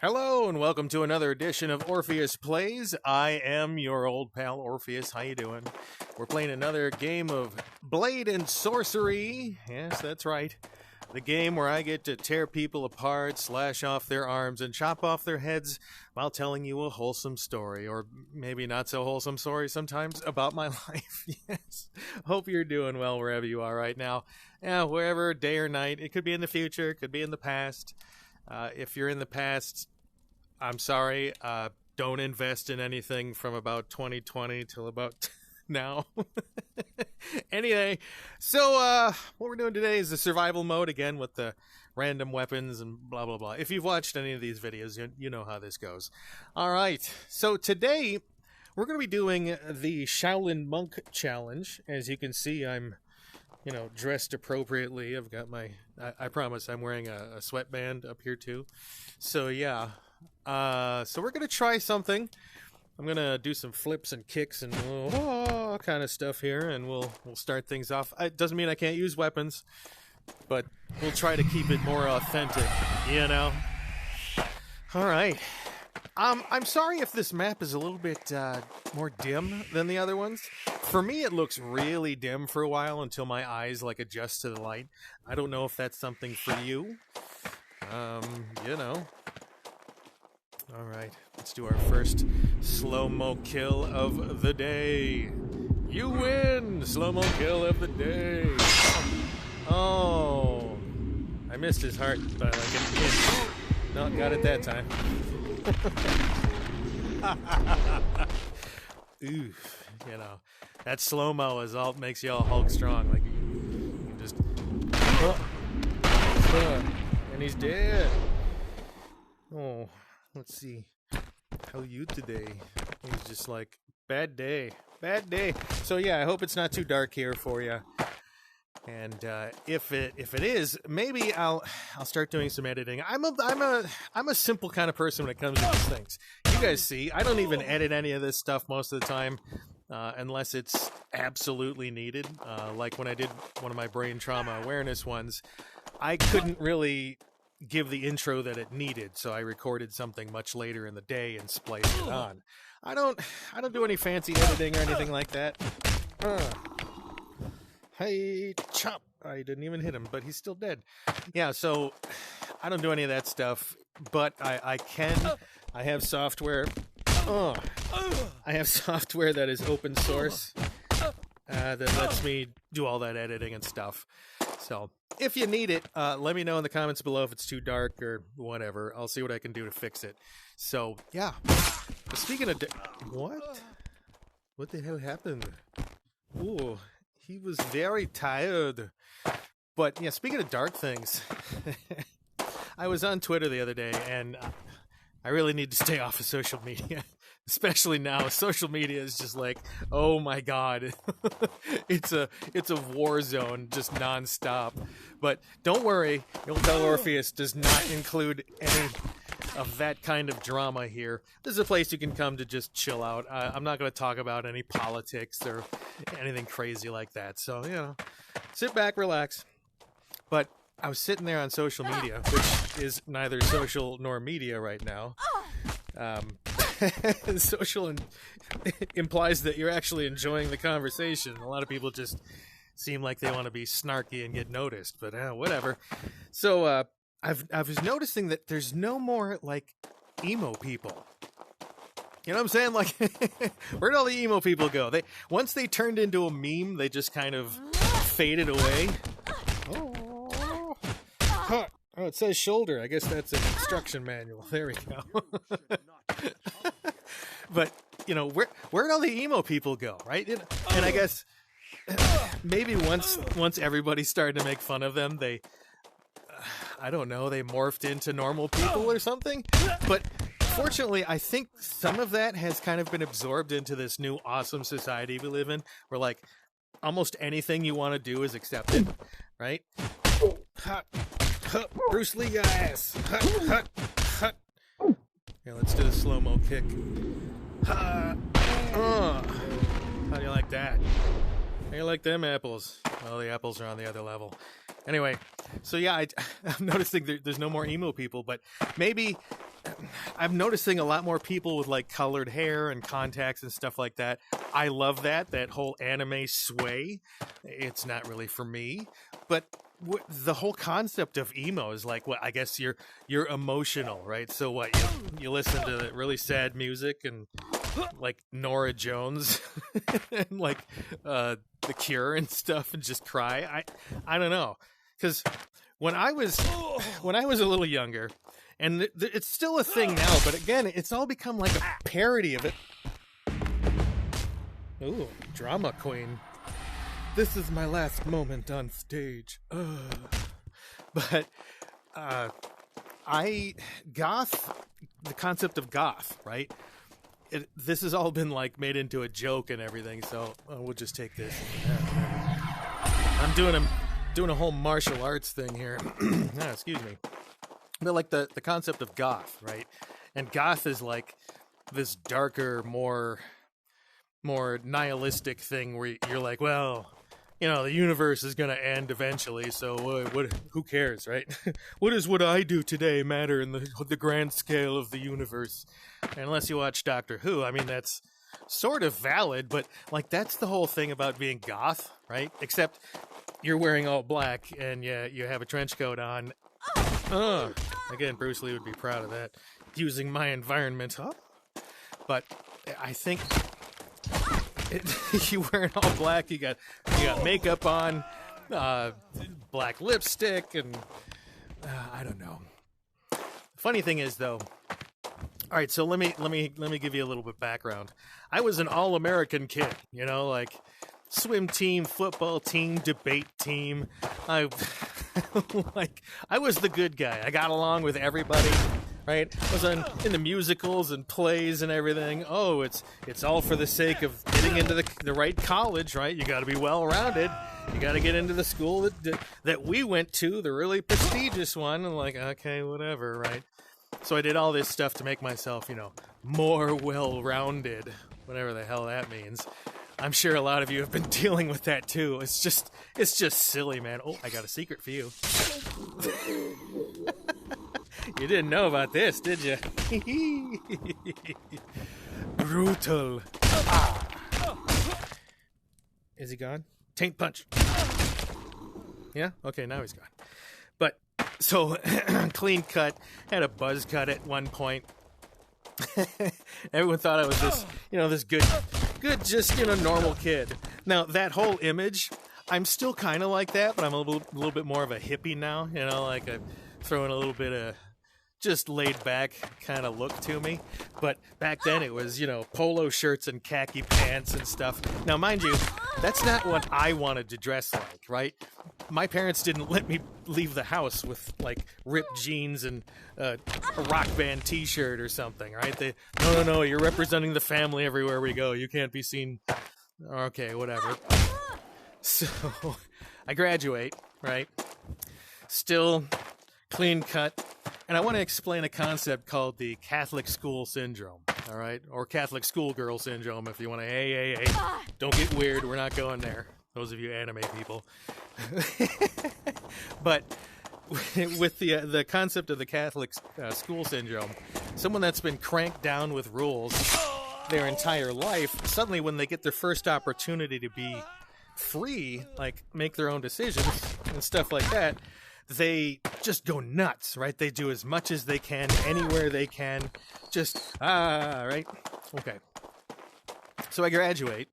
Hello and welcome to another edition of Orpheus Plays. I am your old pal Orpheus. How you doing? We're playing another game of Blade and Sorcery. Yes, that's right. The game where I get to tear people apart, slash off their arms, and chop off their heads while telling you a wholesome story, or maybe not so wholesome story sometimes, about my life. Yes. Hope you're doing well wherever you are right now. Yeah, wherever, day or night. It could be in the future, it could be in the past. If you're in the past, I'm sorry. Don't invest in anything from about 2020 till about now. Anyway, so what we're doing today is the survival mode again with the random weapons and blah, blah, blah. If you've watched any of these videos, you know how this goes. All right. So today we're going to be doing the Shaolin Monk Challenge. As you can see, I'm dressed appropriately. I've got my, I promise I'm wearing a sweatband up here too. So yeah, so we're going to try something. I'm going to do some flips and kicks and kind of stuff here, and we'll start things off. It doesn't mean I can't use weapons, but we'll try to keep it more authentic, All right. I'm sorry if this map is a little bit more dim than the other ones. For me, it looks really dim for a while until my eyes adjust to the light. I don't know if that's something for you. All right, let's do our first slow-mo kill of the day. You win! Slow-mo kill of the day. Oh, I missed his heart, but I get the hit. No, got it that time. Oof, that slow-mo is all makes you all Hulk strong. Like you just, and he's dead. Oh, let's see. How you today? He's just like bad day. So yeah, I hope it's not too dark here for you. And if it is, maybe I'll start doing some editing. I'm a simple kind of person when it comes to these things. You guys see, I don't even edit any of this stuff most of the time, unless it's absolutely needed. Like when I did one of my brain trauma awareness ones, I couldn't really give the intro that it needed, so I recorded something much later in the day and spliced it on. I don't do any fancy editing or anything like that. Hey, chop! I didn't even hit him, but he's still dead. Yeah, so I don't do any of that stuff, but I have software. I have software that is open source that lets me do all that editing and stuff. So if you need it, let me know in the comments below if it's too dark or whatever. I'll see what I can do to fix it. So yeah. But speaking of what the hell happened? Ooh. He was very tired. But yeah, speaking of dark things, I was on Twitter the other day, and I really need to stay off of social media. Especially now, social media is just like, oh my god, it's a war zone, just nonstop. But don't worry, Old Pal Orpheus does not include any of that kind of drama here. This is a place you can come to just chill out. I'm not going to talk about any politics or anything crazy like that. So, sit back, relax. But I was sitting there on social media, which is neither social nor media right now. Social implies that you're actually enjoying the conversation. A lot of people just seem like they want to be snarky and get noticed, but whatever. So, I was noticing that there's no more, emo people. You know what I'm saying? Like, where'd all the emo people go? Once they turned into a meme, they just kind of faded away. Oh, it says shoulder. I guess that's an instruction manual. There we go. But, where'd all the emo people go, right? And I guess maybe once everybody started to make fun of them, they morphed into normal people or something. But fortunately, I think some of that has kind of been absorbed into this new awesome society we live in, where almost anything you want to do is accepted, right? Bruce Lee guys. Yeah, let's do the slow-mo kick. How do you like that? How do you like them apples? Oh, the apples are on the other level. Anyway, so yeah, I'm noticing there's no more emo people, but maybe I'm noticing a lot more people with like colored hair and contacts and stuff like that. I love that whole anime sway. It's not really for me, but the whole concept of emo is like, what I guess you're emotional, right? So what you listen to really sad music and like Nora Jones and like The Cure and stuff and just cry. I don't know, because when I was a little younger. And it's still a thing now, but again, it's all become like a parody of it. Ooh, drama queen. This is my last moment on stage. But goth, the concept of goth, right? This has all been like made into a joke and everything, so we'll just take this. I'm doing a whole martial arts thing here. Excuse me. But like the concept of goth, right? And goth is like this darker, more nihilistic thing where you're like, well, the universe is going to end eventually, so who cares, right? What does what I do today matter in the grand scale of the universe? Unless you watch Doctor Who, I mean, that's sort of valid, but like that's the whole thing about being goth, right? Except you're wearing all black and you have a trench coat on. Again, Bruce Lee would be proud of that. Using my environment, huh? But I think you wearing all black. You got makeup on, black lipstick, and I don't know. Funny thing is, though. All right, so let me give you a little bit of background. I was an all-American kid, like swim team, football team, debate team. I was the good guy. I got along with everybody, right? I was in the musicals and plays and everything. Oh, it's all for the sake of getting into the right college, right? You got to be well-rounded. You got to get into the school that we went to, the really prestigious one. And like, okay, whatever, right? So I did all this stuff to make myself, more well-rounded, whatever the hell that means. I'm sure a lot of you have been dealing with that too. It's just silly, man. Oh, I got a secret for you. You didn't know about this, did you? Brutal. Is he gone? Taint punch. Yeah? Okay, now he's gone. But, so, clean cut. Had a buzz cut at one point. Everyone thought I was this good, just, normal kid. Now, that whole image, I'm still kind of like that, but I'm a little bit more of a hippie now, like I throw in a little bit of just laid back kind of look to me. But back then it was, polo shirts and khaki pants and stuff. Now, mind you, that's not what I wanted to dress like, right? My parents didn't let me leave the house with like ripped jeans and a rock band t-shirt or something, right? No, you're representing the family everywhere we go. You can't be seen. Okay, whatever. So I graduate, right? Still clean cut. And I want to explain a concept called the Catholic school syndrome, all right? Or Catholic schoolgirl syndrome if you want to, hey, don't get weird. We're not going there. Those of you anime people. But with the concept of the Catholic school syndrome, someone that's been cranked down with rules their entire life, suddenly when they get their first opportunity to be free, like make their own decisions and stuff like that, they just go nuts, right? They do as much as they can, anywhere they can, just, right? Okay. So I graduate.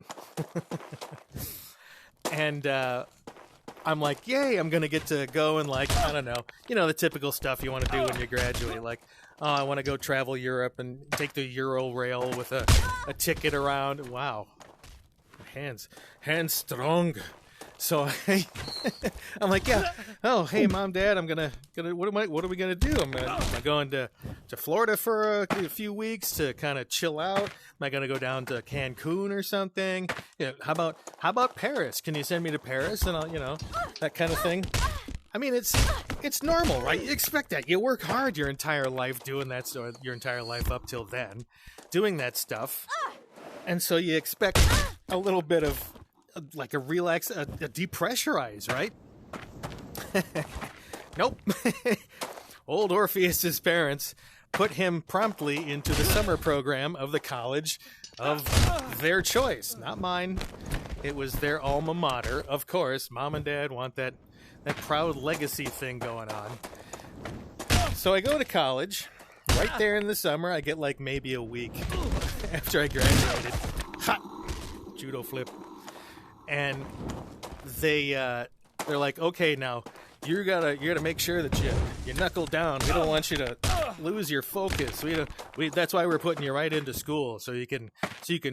And I'm like, yay, I'm going to get to go and like, I don't know, the typical stuff you want to do when you graduate. Like, oh, I want to go travel Europe and take the Euro rail with a ticket around. Wow. Hands strong. So I'm like, yeah. Oh, hey, Mom, Dad, I'm gonna. What are we gonna do? Am I going to Florida for a few weeks to kind of chill out? Am I gonna go down to Cancun or something? How about Paris? Can you send me to Paris and I'll, that kind of thing? I mean, it's normal, right? You expect that. You work hard your entire life doing that. So your entire life up till then, doing that stuff, and so you expect a little bit of. Like a depressurize, right? Nope. Old Orpheus's parents, put him promptly into the summer program of the college of their choice, not mine. It was their alma mater. Of course, mom and dad want that proud legacy thing going on. So I go to college. Right there in the summer, I get like maybe a week after I graduated. Ha! Judo flip. And they're like, okay, now you gotta make sure that you knuckle down. We don't want you to lose your focus. That's why we're putting you right into school, so you can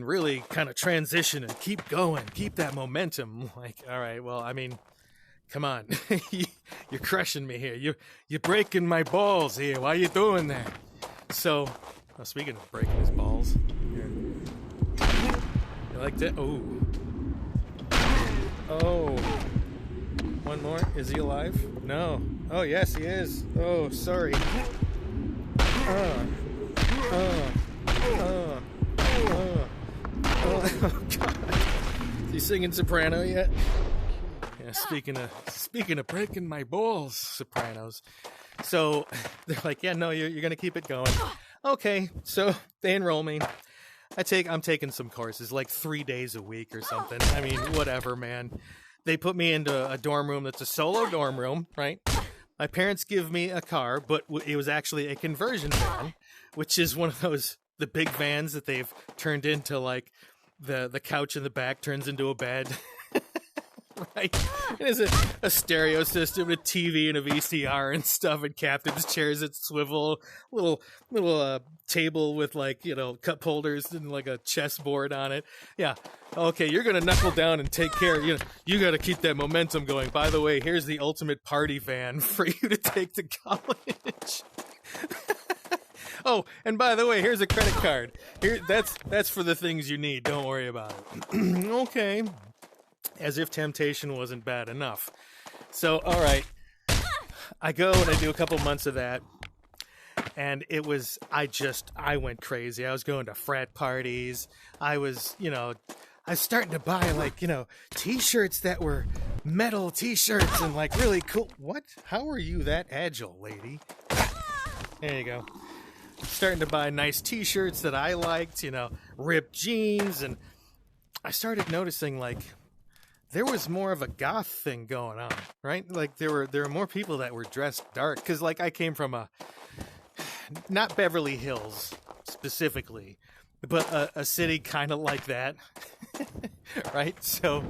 really kind of transition and keep going, keep that momentum. Like, all right, well, I mean, come on, you're crushing me here. You're breaking my balls here. Why are you doing that? So, speaking of breaking his balls, here. You like that? Oh. One more. Is he alive? No. Oh, yes, he is. Oh, sorry. Oh, God. Is he singing soprano yet? Yeah, speaking of breaking my balls, sopranos. So they're like, yeah, no, you're going to keep it going. Okay, so they enroll me. I'm taking some courses, like 3 days a week or something. I mean, whatever, man. They put me into a dorm room that's a solo dorm room, right? My parents give me a car, but it was actually a conversion van, which is one of the big vans that they've turned into, like, the couch in the back turns into a bed. Right? It is a stereo system, a TV, and a VCR and stuff, and captain's chairs that swivel, little table with, like, you know, cup holders and like a chessboard on it. Yeah. Okay, you're gonna knuckle down and take care. You got to keep that momentum going. By the way, here's the ultimate party van for you to take to college. Oh, and by the way, here's a credit card. That's for the things you need. Don't worry about it. Okay. As if temptation wasn't bad enough. So, all right, I go and I do a couple months of that, and I went crazy. I was going to frat parties. I was starting to buy, like, T-shirts that were metal T-shirts and, like, really cool. What? How are you that agile, lady? There you go. Starting to buy nice T-shirts that I liked, ripped jeans, and I started noticing, like, there was more of a goth thing going on, right? Like, there were more people that were dressed dark, because, like, I came from not Beverly Hills specifically, but a city kind of like that, right? So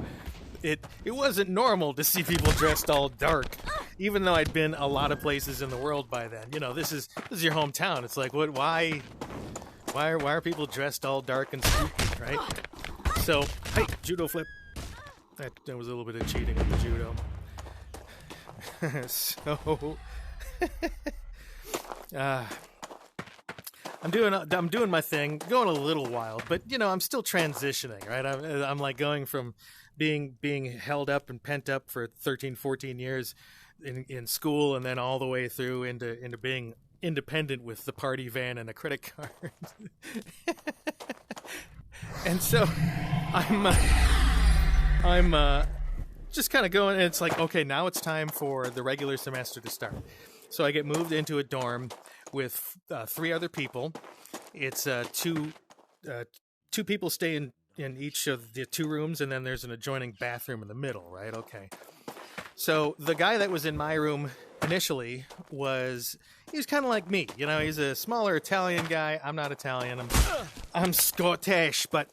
it wasn't normal to see people dressed all dark, even though I'd been a lot of places in the world by then. This is your hometown. It's like, what? Why are people dressed all dark and spooky, right? So, hey, judo flip. That was a little bit of cheating with the judo. So, I'm doing my thing, going a little wild, but I'm still transitioning, right? I'm like going from being held up and pent up for 13, 14 years in school, and then all the way through into being independent with the party van and a credit card. And so I'm just kind of going, and it's like, okay, now it's time for the regular semester to start. So I get moved into a dorm with 3 other people. It's two people stay in each of the 2 rooms, and then there's an adjoining bathroom in the middle, right? Okay. So the guy that was in my room initially he was kind of like me. He's a smaller Italian guy. I'm not Italian. I'm Scottish, but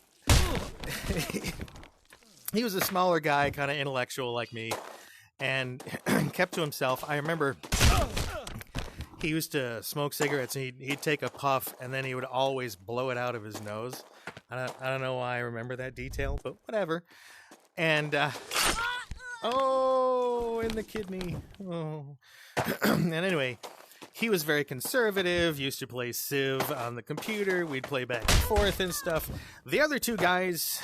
he was a smaller guy, kind of intellectual like me, and kept to himself. I remember he used to smoke cigarettes, and he'd take a puff, and then he would always blow it out of his nose. I don't know why I remember that detail, but whatever. And, in the kidney. Oh. And anyway, he was very conservative, used to play Civ on the computer. We'd play back and forth and stuff. The other 2 guys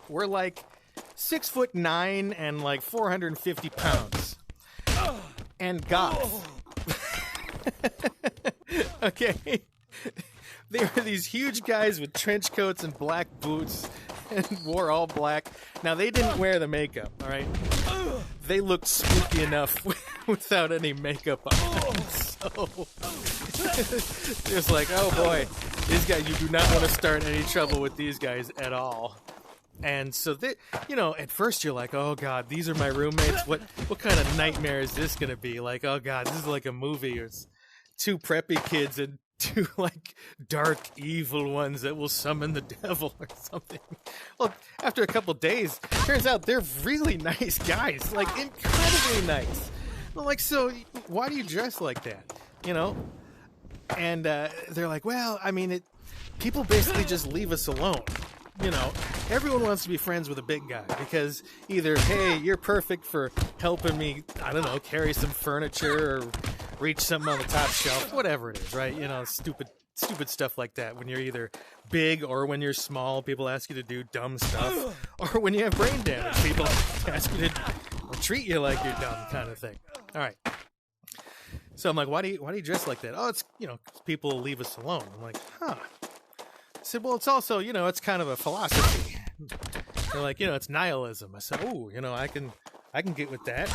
were like 6'9" and like 450 pounds. And goth. Okay. They were these huge guys with trench coats and black boots and wore all black. Now, they didn't wear the makeup, all right? They looked spooky enough without any makeup on. It's like, oh boy, these guys, you do not want to start any trouble with these guys at all. And so they, you know, at first you're like, oh god, these are my roommates. What kind of nightmare is this gonna be? Like, oh god, this is like a movie. It's two preppy kids and two like dark evil ones that will summon the devil or something. Well, after a couple days, turns out they're really nice guys, like incredibly nice. I'm like, so why do you dress like that? You know? And they're like, well, I mean, people basically just leave us alone. You know, everyone wants to be friends with a big guy because either, hey, you're perfect for helping me, I don't know, carry some furniture or reach something on the top shelf, whatever it is, right? You know, stupid stuff like that. When you're either big or when you're small, people ask you to do dumb stuff. Or when you have brain damage, people ask you to treat you like you're dumb, kind of thing. All right. So I'm like, why do you dress like that? Oh, it's, you know, people leave us alone. I'm like, huh. I said, well, it's also, you know, it's kind of a philosophy. They're like, you know, it's nihilism. I said, oh, you know, I can get with that.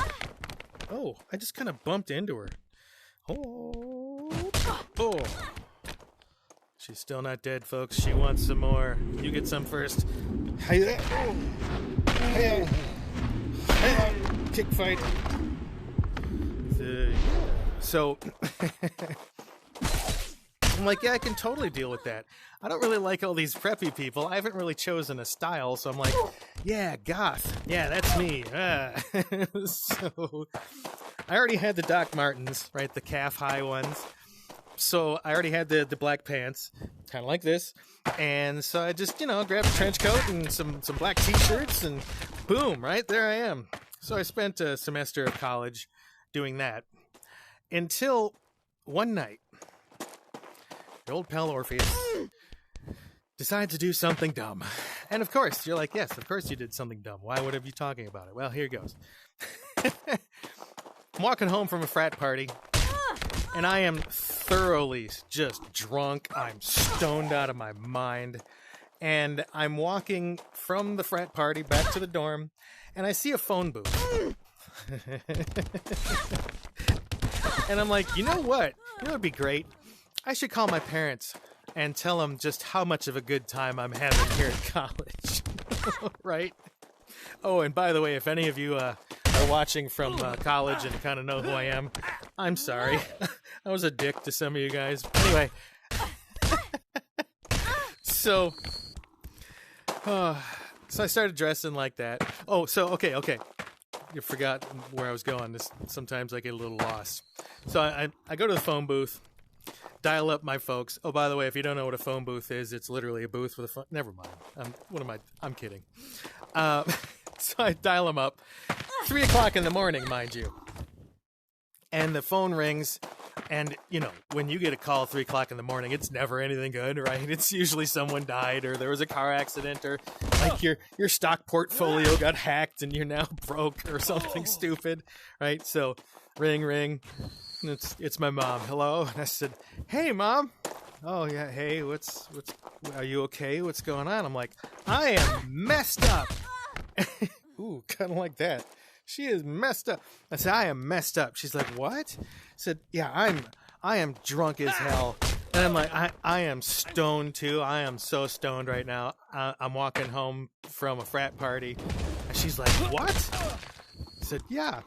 Oh, I just kind of bumped into her. Oh. She's still not dead, folks. She wants some more. You get some first. Hey, kick fight. So I'm like, yeah, I can totally deal with that. I don't really like all these preppy people. I haven't really chosen a style, so I'm like, yeah, goth. Yeah, that's me. So I already had the Doc Martens, right? The calf-high ones. So I already had the black pants, kind of like this. And so I just, you know, grabbed a trench coat and some black t-shirts, and boom, right there I am. So I spent a semester of college doing that until one night, your old pal Orpheus decides to do something dumb. And of course, you're like, yes, of course you did something dumb. Why would I be talking about it? Well, here goes. I'm walking home from a frat party, and I am thoroughly just drunk. I'm stoned out of my mind. And I'm walking from the frat party back to the dorm, and I see a phone booth. And I'm like, you know what? You know what would be great? I should call my parents and tell them just how much of a good time I'm having here at college. Right? Oh, and by the way, if any of you are watching from college and kind of know who I am, I'm sorry. I was a dick to some of you guys. Anyway. So I started dressing like that. Oh, so, okay. You forgot where I was going. Sometimes I get a little lost. So I go to the phone booth, dial up my folks. Oh, by the way, if you don't know what a phone booth is, it's literally a booth with a phone. Never mind. I'm kidding. So I dial them up. 3 o'clock in the morning, mind you. And the phone rings. And, you know, when you get a call 3 o'clock in the morning, it's never anything good, right? It's usually someone died or there was a car accident or like your stock portfolio got hacked and you're now broke or something stupid, right? So ring. It's my mom. Hello? And I said, hey, Mom. Oh, yeah. Hey, what's are you okay? What's going on? I'm like, I am messed up. Ooh, kind of like that. She is messed up. I said, I am messed up. She's like, what? I said, yeah, I am drunk as hell. And I'm like, I am stoned too. I am so stoned right now. I'm walking home from a frat party. And she's like, what? I said, yeah.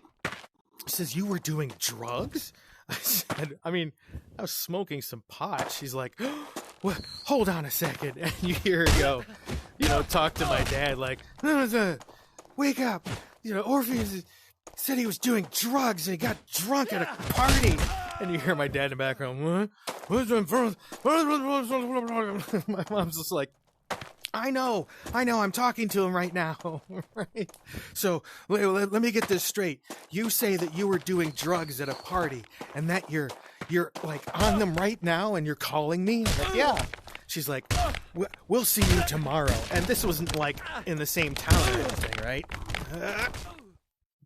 She says, you were doing drugs? I said, I was smoking some pot. She's like, well, hold on a second. And you hear her go, you know, talk to my dad like, wake up. You know, Orpheus said he was doing drugs and he got drunk at a party. And you hear my dad in the background, what? My mom's just like, I know, I'm talking to him right now. Right? So let me get this straight. You say that you were doing drugs at a party and that you're like on them right now and you're calling me? I'm like, yeah. She's like, we'll see you tomorrow. And this wasn't like in the same town or anything, right?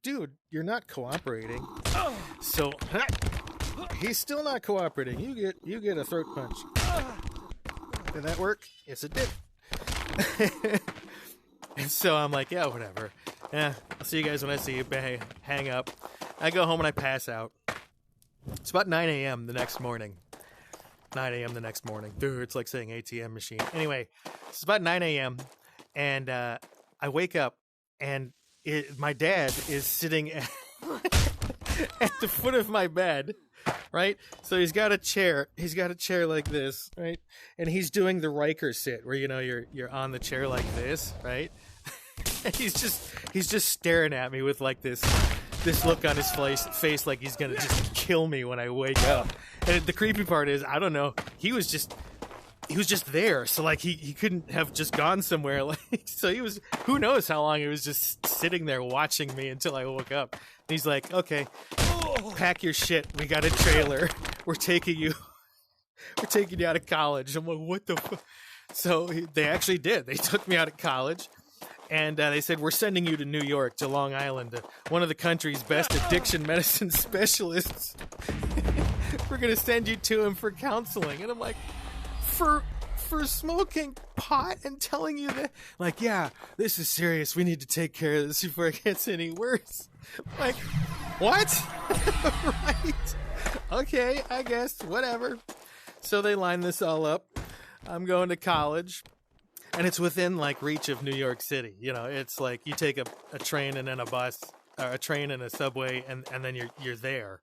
Dude, you're not cooperating. So he's still not cooperating. You get a throat punch. Did that work? Yes, it did. And so I'm like, yeah, whatever. Yeah, I'll see you guys when I see you. Hang up. I go home and I pass out. It's about 9 a.m. the next morning. 9 a.m. the next morning. Dude, it's like saying ATM machine. Anyway, it's about 9 a.m. and I wake up and my dad is sitting at the foot of my bed, right? So he's got a chair. He's got a chair like this, right? And he's doing the Riker sit where, you know, you're on the chair like this, right? And he's just staring at me with like this look on his face like he's gonna just kill me when I wake up. And the creepy part is, I don't know, he was just there, so like he couldn't have just gone somewhere, like, so he was, who knows how long he was just sitting there watching me until I woke up. And he's like, okay, pack your shit, we got a trailer, we're taking you out of college. I'm like, what the fuck? So they actually did. They took me out of college. And they said, we're sending you to New York, to Long Island, to one of the country's best addiction medicine specialists. We're going to send you to him for counseling. And I'm like, for smoking pot and telling you that? Like, yeah, this is serious. We need to take care of this before it gets any worse. Like, what? Right. Okay, I guess, whatever. So they line this all up. I'm going to college. And it's within, like, reach of New York City. You know, it's like you take a train and then a bus, or a train and a subway, and then you're there.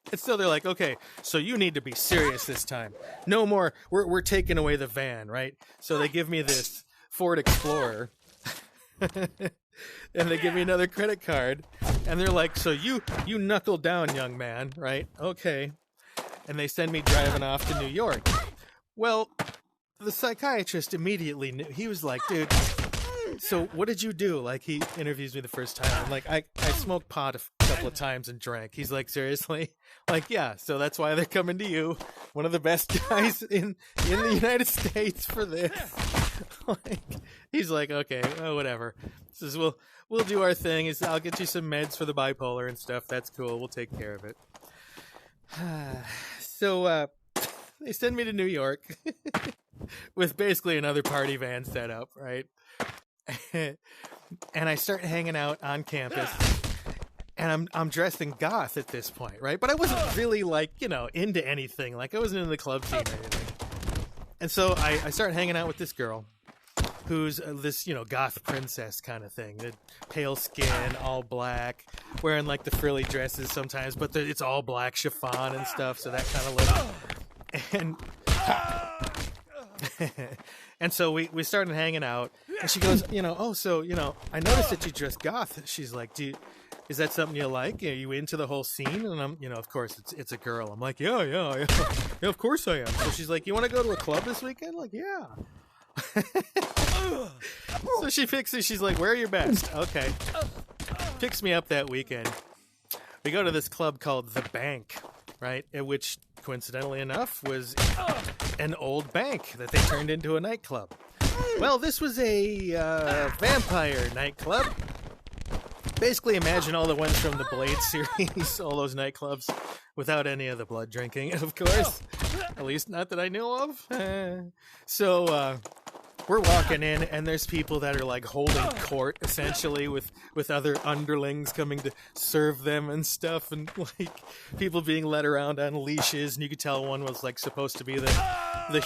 And so they're like, okay, so you need to be serious this time. No more, we're taking away the van, right? So they give me this Ford Explorer. And they give me another credit card. And they're like, so you knuckle down, young man, right? Okay. And they send me driving off to New York. Well, the psychiatrist immediately knew. He was like, dude, so what did you do? Like, he interviews me the first time. I'm like, I smoked pot a couple of times and drank. He's like, seriously? Like, yeah, so that's why they're coming to you. One of the best guys in the United States for this. Like, he's like, okay, well, whatever. He says, we'll do our thing. I'll get you some meds for the bipolar and stuff. That's cool. We'll take care of it. So, they send me to New York with basically another party van set up, right? And I start hanging out on campus, and I'm dressed in goth at this point, right? But I wasn't really, like, you know, into anything. Like, I wasn't in the club scene or anything. And so I start hanging out with this girl who's this, you know, goth princess kind of thing. The pale skin, all black, wearing, like, the frilly dresses sometimes, but it's all black chiffon and stuff, so that kind of look. And so we started hanging out, and she goes, you know, oh, so, you know, I noticed that you dress goth. She's like, is that something you like? Are you into the whole scene? And I'm, you know, of course it's a girl. I'm like, yeah, of course I am. So she's like, you want to go to a club this weekend? I'm like, yeah. So she fixes, she's like, where are your best? Okay. Picks me up that weekend. We go to this club called The Bank, right? Which, coincidentally enough, was an old bank that they turned into a nightclub. Well, this was a vampire nightclub. Basically, imagine all the ones from the Blade series, all those nightclubs, without any of the blood drinking, of course. At least not that I know of. So, we're walking in, and there's people that are, like, holding court, essentially, with other underlings coming to serve them and stuff, and, like, people being led around on leashes, and you could tell one was, like, supposed to be the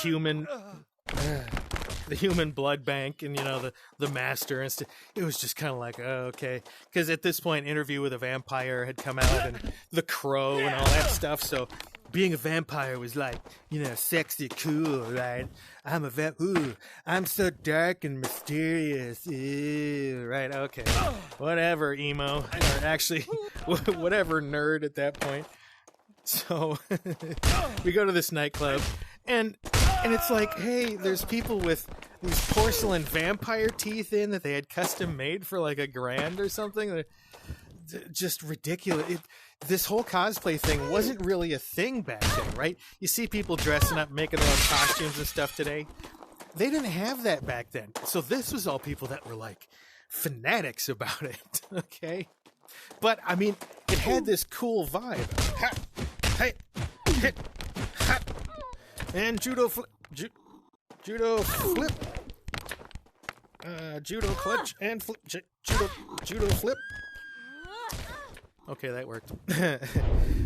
human blood bank, and, you know, the master and stuff. It was just kind of like, oh, okay. Because at this point, Interview with a Vampire had come out, and The Crow and all that stuff, so being a vampire was like, you know, sexy, cool, right? I'm a ooh, I'm so dark and mysterious, ew, right? Okay, whatever, emo, or actually, whatever, nerd at that point. So we go to this nightclub, and it's like, hey, there's people with these porcelain vampire teeth in that they had custom made for like $1,000 or something. They're just ridiculous. This whole cosplay thing wasn't really a thing back then, right? You see people dressing up, making their own costumes and stuff today. They didn't have that back then. So this was all people that were like fanatics about it, okay? But, I mean, it had this cool vibe. Ha, hey, hit, ha, and judo flip, judo clutch and flip, judo flip. Okay, that worked.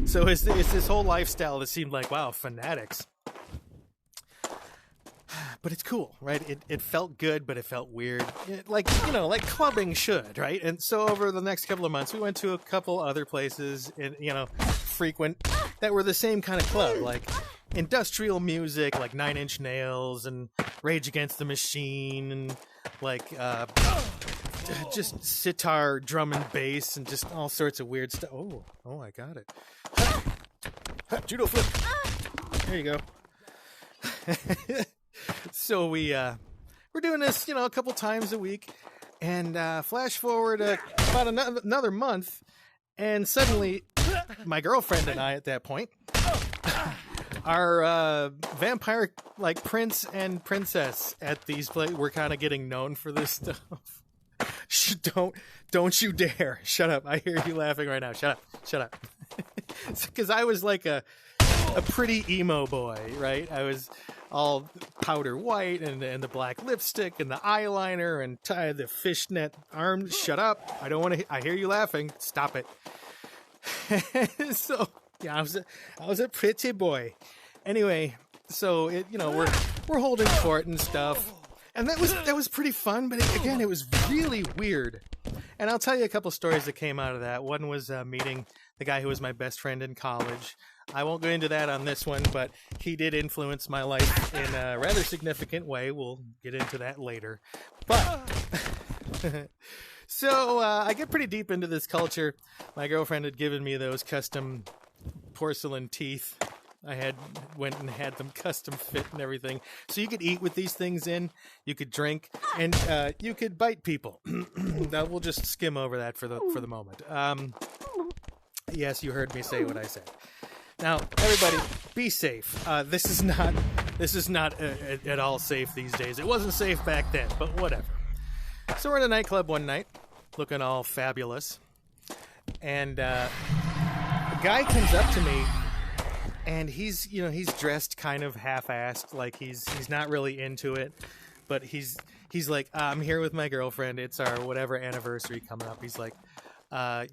So it's this whole lifestyle that seemed like, wow, fanatics. But it's cool, right? It felt good, but it felt weird. Like clubbing should, right? And so over the next couple of months, we went to a couple other places, and frequent, that were the same kind of club, like industrial music, like Nine Inch Nails and Rage Against the Machine, and like just sitar, drum and bass, and just all sorts of weird stuff. Oh, I got it. Judo flip. There you go. So we're doing this, a couple times a week, and flash forward about another month, and suddenly my girlfriend and I, at that point, our vampire like prince and princess at these places. We're kind of getting known for this stuff. Don't you dare! Shut up! I hear you laughing right now. Shut up! Because I was like a pretty emo boy, right? I was all powder white and the black lipstick and the eyeliner and the fishnet arms. Shut up! I don't want to. I hear you laughing. Stop it. So yeah, I was a pretty boy. Anyway, so we're holding court and stuff, and that was pretty fun. But again, it was really weird. And I'll tell you a couple stories that came out of that. One was meeting the guy who was my best friend in college. I won't go into that on this one, but he did influence my life in a rather significant way. We'll get into that later. But so I get pretty deep into this culture. My girlfriend had given me those custom porcelain teeth. I went and had them custom fit and everything. So you could eat with these things in, you could drink, and you could bite people. Now we'll just skim over that for the moment. Yes, you heard me say what I said. Now, everybody, be safe. This is not at all safe these days. It wasn't safe back then, but whatever. So we're in a nightclub one night, looking all fabulous, and a guy comes up to me, and he's dressed kind of half-assed, like he's not really into it, but he's like, I'm here with my girlfriend. It's our whatever anniversary coming up. He's like,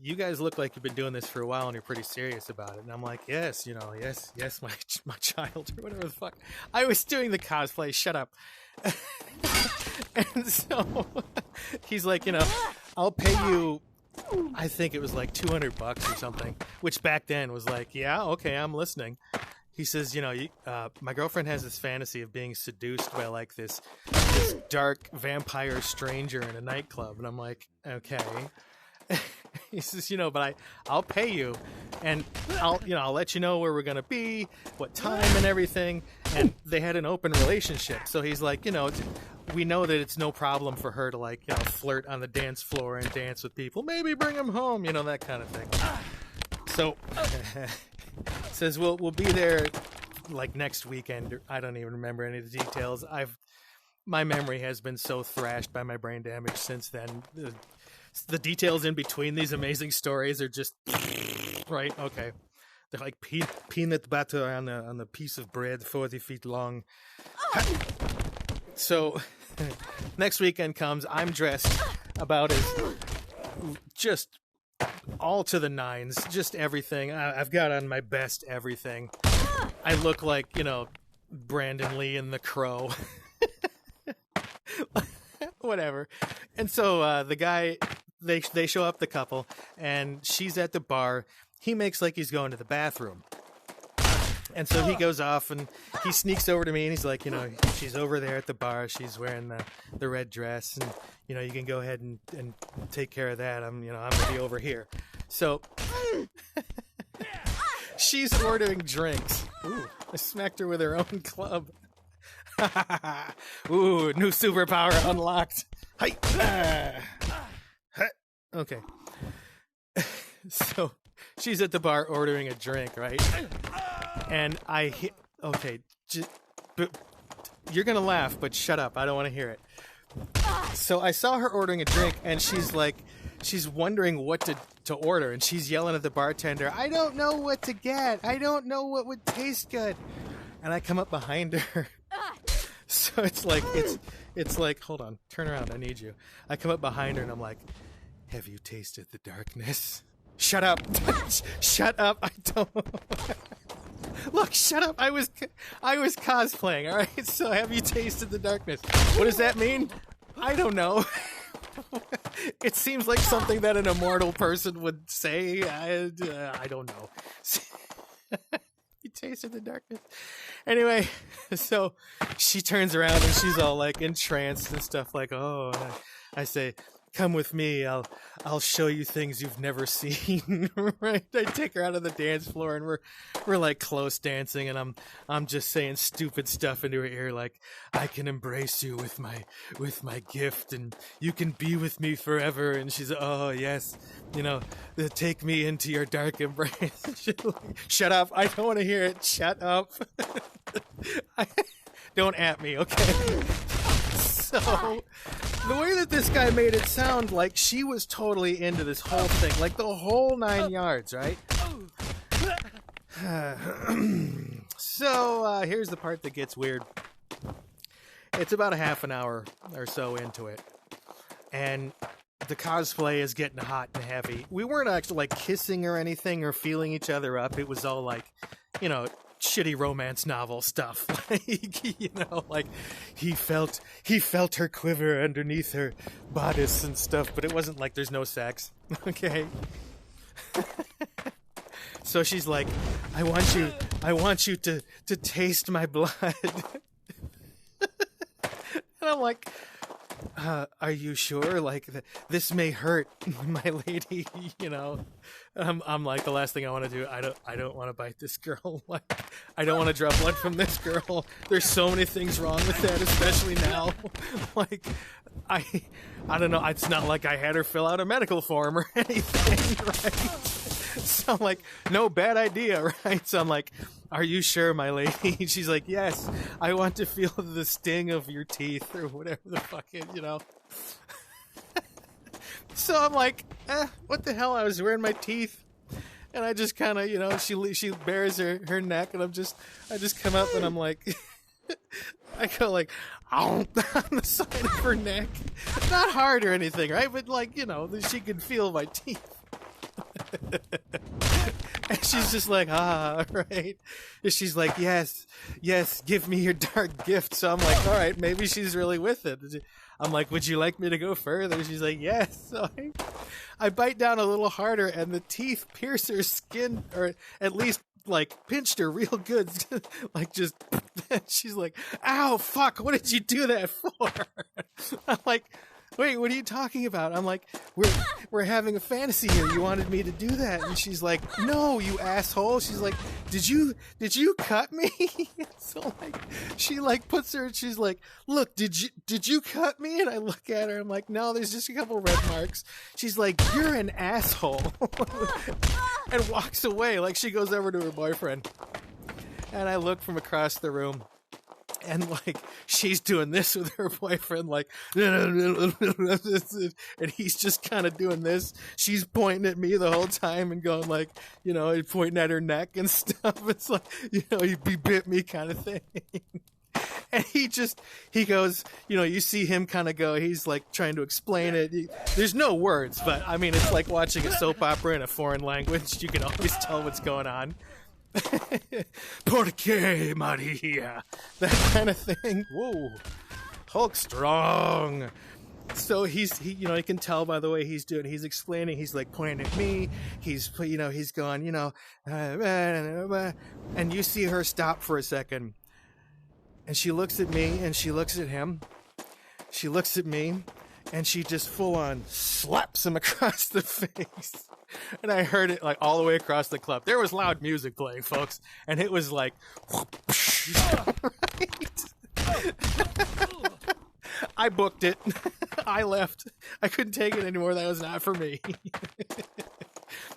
you guys look like you've been doing this for a while and you're pretty serious about it. And I'm like, yes, yes, my child, or whatever the fuck. I was doing the cosplay. Shut up. And so he's like, I'll pay you, I think it was like $200 or something, which back then was like, yeah, okay, I'm listening. He says, my girlfriend has this fantasy of being seduced by like this dark vampire stranger in a nightclub. And I'm like, okay. He says, but I'll pay you, and I'll let you know where we're gonna be, what time, and everything. And they had an open relationship, so he's like, we know that it's no problem for her to like, flirt on the dance floor and dance with people. Maybe bring them home, that kind of thing. So says we'll be there like next weekend. I don't even remember any of the details. My memory has been so thrashed by my brain damage since then. The details in between these amazing stories are just right. Okay, they're like peanut butter on a piece of bread 40 feet long. So next weekend comes. I'm dressed about as just all to the nines, just everything. I've got on my best everything. I look like Brandon Lee in The Crow. Whatever. And so the guy, they show up, the couple, and she's at the bar. He makes like he's going to the bathroom. And so he goes off and he sneaks over to me and he's like, she's over there at the bar. She's wearing the red dress, and you can go ahead and take care of that. I'm gonna be over here. So she's ordering drinks. Ooh, I smacked her with her own club. Ooh, new superpower unlocked. Hi. Okay. So she's at the bar ordering a drink, right? And you're gonna laugh, but shut up. I don't want to hear it. So I saw her ordering a drink, and she's wondering what to order, and she's yelling at the bartender, I don't know what to get. I don't know what would taste good. And I come up behind her. So it's like, hold on, turn around, I need you. I come up behind her and I'm like, have you tasted the darkness? Shut up. Shut up. I don't... Look, shut up. I was cosplaying, all right? So have you tasted the darkness? What does that mean? I don't know. It seems like something that an immortal person would say. I don't know. You tasted the darkness. Anyway, so she turns around and she's all like entranced and stuff like, oh, I say, come with me. I'll show you things you've never seen. Right? I take her out of the dance floor and we're like close dancing, and I'm just saying stupid stuff into her ear like, I can embrace you with my gift, and you can be with me forever. And she's, oh yes, you know, take me into your dark embrace. Shut up! I don't want to hear it. Shut up! Don't at me, okay? So, the way that this guy made it sound like she was totally into this whole thing, like the whole 9 yards, right? So, here's the part that gets weird. It's about a half an hour or so into it, and the cosplay is getting hot and heavy. We weren't actually like kissing or anything or feeling each other up. It was all like, you know, shitty romance novel stuff. Like, you know, like he felt her quiver underneath her bodice and stuff, but it wasn't like there's no sex. Okay. So she's like, I want you to taste my blood. And I'm like, are you sure? Like, this may hurt, my lady, you know? I'm like, the last thing I want to do, I don't want to bite this girl. Like, I don't want to draw blood from this girl. There's so many things wrong with that, especially now. Like, I don't know. It's not like I had her fill out a medical form or anything, right? So I'm like, no, bad idea, right? So I'm like, are you sure, my lady? She's like, yes, I want to feel the sting of your teeth or whatever the fuck it, you know? So I'm like, what the hell? I was wearing my teeth. And I just kind of, you know, she bares her neck, and I just come up and I'm like, I go like, on the side of her neck. Not hard or anything, right? But like, you know, she could feel my teeth. And she's just like, right? And she's like, yes, give me your dark gift. So I'm like, all right, maybe she's really with it. I'm like, would you like me to go further? She's like, yes. So I bite down a little harder, and the teeth pierce her skin, or at least like pinched her real good. Like, just, she's like, ow, fuck, what did you do that for? I'm like, wait, what are you talking about? I'm like, we're having a fantasy here. You wanted me to do that. And she's like, no, you asshole. She's like, did you cut me? So like, she like puts her, she's like, look, did you cut me? And I look at her, I'm like, no, there's just a couple red marks. She's like, you're an asshole. And walks away. Like, she goes over to her boyfriend. And I look from across the room. And like, she's doing this with her boyfriend, like, and he's just kind of doing this. She's pointing at me the whole time and going like, you know, pointing at her neck and stuff. It's like, you know, he bit me kind of thing. And he goes, you know, you see him kind of go, he's like trying to explain it. There's no words, but I mean, it's like watching a soap opera in a foreign language. You can always tell what's going on. Porque Maria, that kind of thing. Whoa, Hulk strong. So he you know, you can tell by the way he's doing. He's explaining. He's like pointing at me. He's, you know, he's going, you know, and you see her stop for a second, and she looks at me, and she looks at him. She looks at me, and she just full on slaps him across the face. And I heard it like all the way across the club. There was loud music playing, folks, and it was like, right? I booked it. I left. I couldn't take it anymore. That was not for me.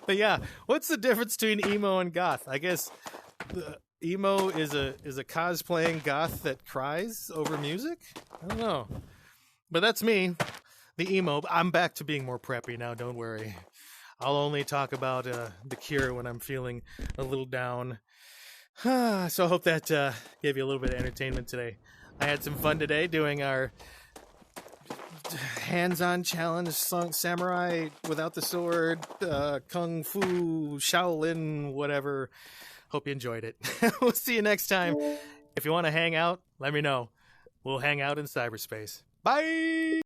But yeah, what's the difference between emo and goth? I guess emo is a cosplaying goth that cries over music. I don't know, but that's me. The emo. I'm back to being more preppy now. Don't worry. I'll only talk about The Cure when I'm feeling a little down. So I hope that gave you a little bit of entertainment today. I had some fun today doing our hands-on challenge, samurai without the sword, kung fu, Shaolin, whatever. Hope you enjoyed it. We'll see you next time. If you want to hang out, let me know. We'll hang out in cyberspace. Bye!